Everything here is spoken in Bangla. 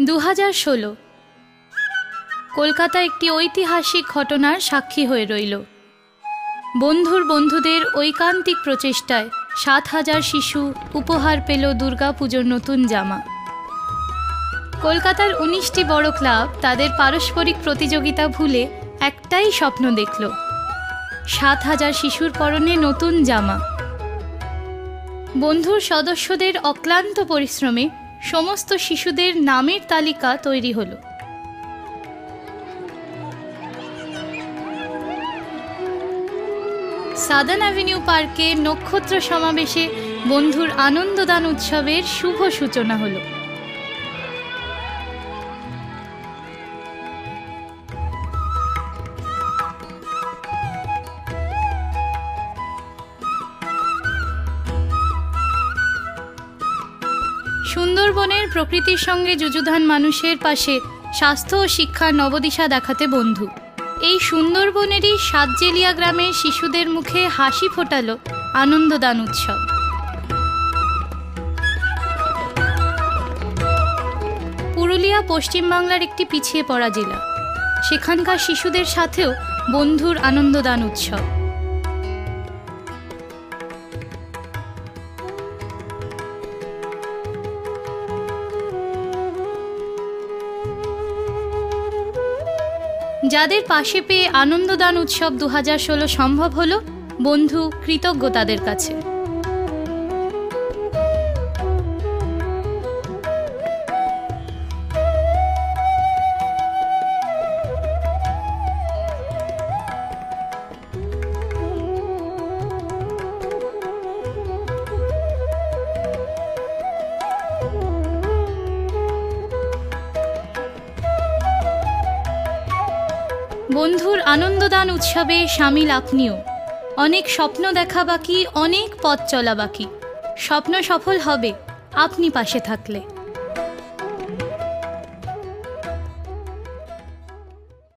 2016 কলকাতা একটি ঐতিহাসিক ঘটনার সাক্ষী হয়ে রইল। বন্ধুর বন্ধুদের ঐকান্তিক প্রচেষ্টায় 7,000 শিশু উপহার পেল দুর্গাপুজোর নতুন জামা। কলকাতার 19টি বড় ক্লাব তাদের পারস্পরিক প্রতিযোগিতা ভুলে একটাই স্বপ্ন দেখল, 7,000 শিশুর পরনে নতুন জামা। বন্ধুর সদস্যদের অক্লান্ত পরিশ্রমে সমস্ত শিশুদের নামের তালিকা তৈরি হলো। সাদার্ন অ্যাভিনিউ পার্কে নক্ষত্র সমাবেশে বন্ধুর আনন্দদান উৎসবের শুভ সূচনা হলো। সুন্দরবনের প্রকৃতির সঙ্গে যুযুধান মানুষের পাশে স্বাস্থ্য ও শিক্ষার নবদিশা দেখাতে বন্ধু এই সুন্দরবনেরই সাতজেলিয়া গ্রামের শিশুদের মুখে হাসি ফোটালো আনন্দদান উৎসব। পুরুলিয়া পশ্চিমবাংলার একটি পিছিয়ে পড়া জেলা, সেখানকার শিশুদের সাথেও বন্ধুর আনন্দদান উৎসব। যাদের পাশে পেয়ে আনন্দদান উৎসব 2016 সম্ভব হলো, বন্ধু কৃতজ্ঞ তাদের কাছে। বন্ধুর আনন্দদান উৎসবে শামিল আপনিও। অনেক স্বপ্ন দেখা বাকি, অনেক পথ চলা বাকি। স্বপ্ন সফল হবে আপনি পাশে থাকলে।